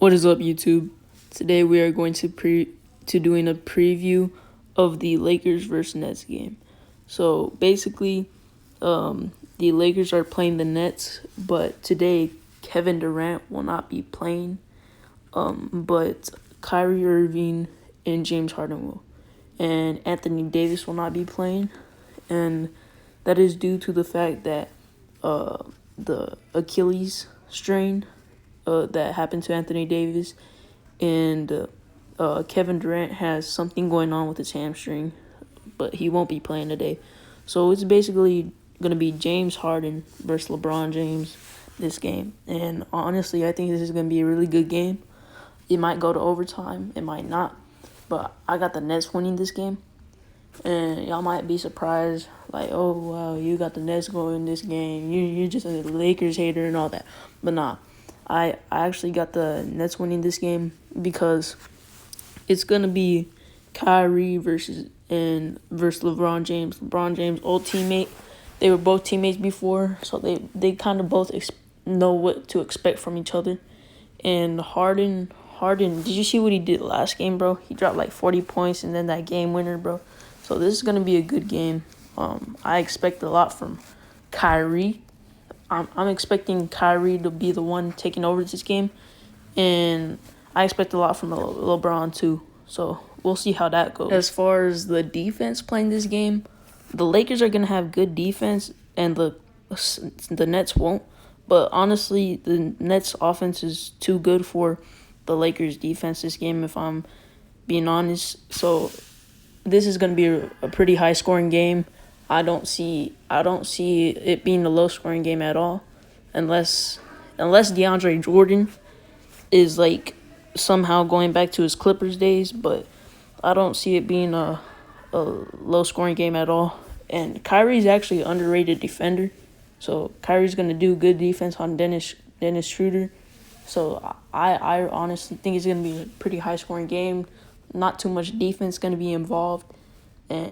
What is up, YouTube? Today we are going to doing a preview of the Lakers versus Nets game. So basically, the Lakers are playing the Nets, but today Kevin Durant will not be playing. But Kyrie Irving and James Harden will, and Anthony Davis will not be playing, and that is due to the fact that the Achilles strain that happened to Anthony Davis, and Kevin Durant has something going on with his hamstring, but he won't be playing today. So it's basically going to be James Harden versus LeBron James this game. And honestly, I think this is going to be a really good game. It might go to overtime, it might not, but I got the Nets winning this game. And y'all might be surprised, like, oh, wow, you got the Nets going this game. You're just a Lakers hater and all that. But nah, I actually got the Nets winning this game because it's going to be Kyrie versus LeBron James. LeBron James' old teammate. They were both teammates before, so they kind of both know what to expect from each other. And Harden, did you see what he did last game, bro? He dropped like 40 points and then that game winner, bro. So this is going to be a good game. I expect a lot from Kyrie. I'm expecting Kyrie to be the one taking over this game. And I expect a lot from LeBron too. So we'll see how that goes. As far as the defense playing this game, the Lakers are going to have good defense and the Nets won't. But honestly, the Nets offense is too good for the Lakers defense this game, if I'm being honest. So this is going to be a pretty high scoring game. I don't see it being a low scoring game at all, unless DeAndre Jordan is like somehow going back to his Clippers days. But I don't see it being a low scoring game at all. And Kyrie's actually an underrated defender, so Kyrie's gonna do good defense on Dennis Schroeder. So I honestly think it's gonna be a pretty high scoring game. Not too much defense gonna be involved. And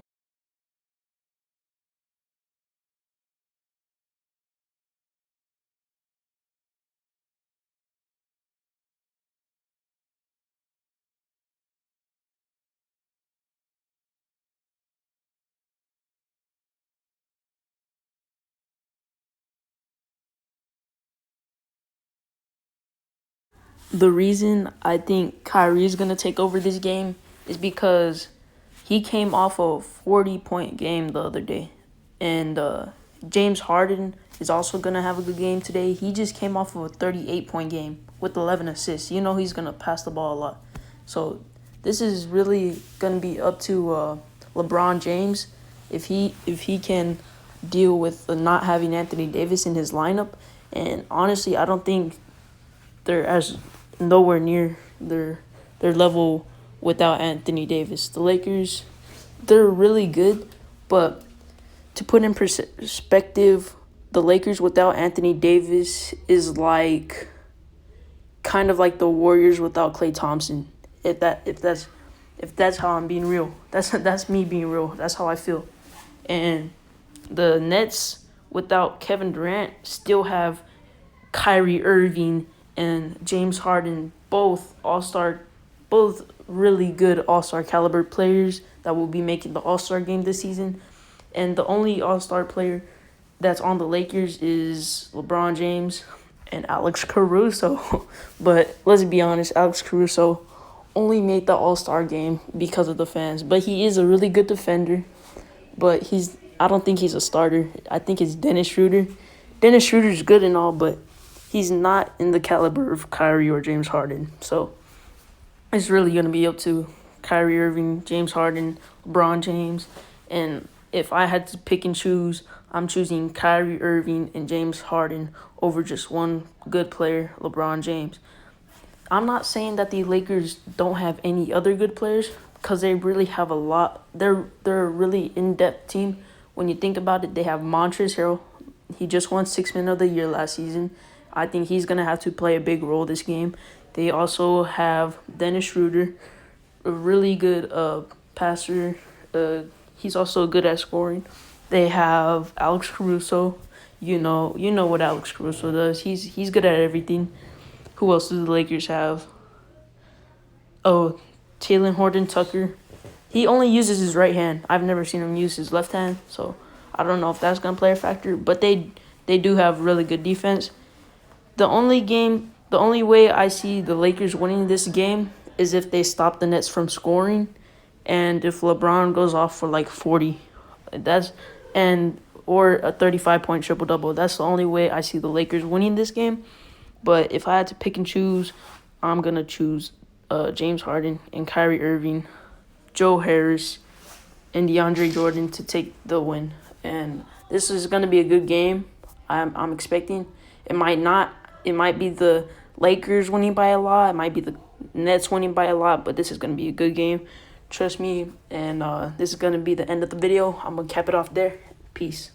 the reason I think Kyrie is gonna take over this game is because he came off a 40-point game the other day, and James Harden is also gonna have a good game today. He just came off of a 38-point game with 11 assists. You know he's gonna pass the ball a lot. So this is really gonna be up to LeBron James if he can deal with not having Anthony Davis in his lineup. And honestly, I don't think they're as nowhere near their level without Anthony Davis. The Lakers, they're really good, but to put in perspective, the Lakers without Anthony Davis is like kind of like the Warriors without Klay Thompson. If that's how I'm being real. That's me being real. That's how I feel. And the Nets without Kevin Durant still have Kyrie Irving and James Harden, both really good all-star caliber players that will be making the all-star game this season. And the only all-star player that's on the Lakers is LeBron James and Alex Caruso. But let's be honest, Alex Caruso only made the all-star game because of the fans. But he is a really good defender. But I don't think he's a starter. I think it's Dennis Schroeder. Dennis Schroeder's good and all, but he's not in the caliber of Kyrie or James Harden. So it's really going to be up to Kyrie Irving, James Harden, LeBron James. And if I had to pick and choose, I'm choosing Kyrie Irving and James Harden over just one good player, LeBron James. I'm not saying that the Lakers don't have any other good players, because they really have a lot. They're a really in-depth team. When you think about it, they have Montrezl Harrell. He just won Sixth Man of the Year last season. I think he's going to have to play a big role this game. They also have Dennis Schroeder, a really good passer. He's also good at scoring. They have Alex Caruso. You know what Alex Caruso does. He's good at everything. Who else do the Lakers have? Oh, Taylor Horton Tucker. He only uses his right hand. I've never seen him use his left hand, so I don't know if that's gonna play a factor. But they do have really good defense. The only way I see the Lakers winning this game is if they stop the Nets from scoring, and if LeBron goes off for like 40, that's and or a 35-point triple double. That's the only way I see the Lakers winning this game. But if I had to pick and choose, I'm gonna choose James Harden and Kyrie Irving, Joe Harris, and DeAndre Jordan to take the win. And this is gonna be a good game. I'm expecting. It might not. It might be the Lakers winning by a lot. It might be the Nets winning by a lot. But this is gonna be a good game. Trust me. And this is gonna be the end of the video. I'm gonna cap it off there. Peace.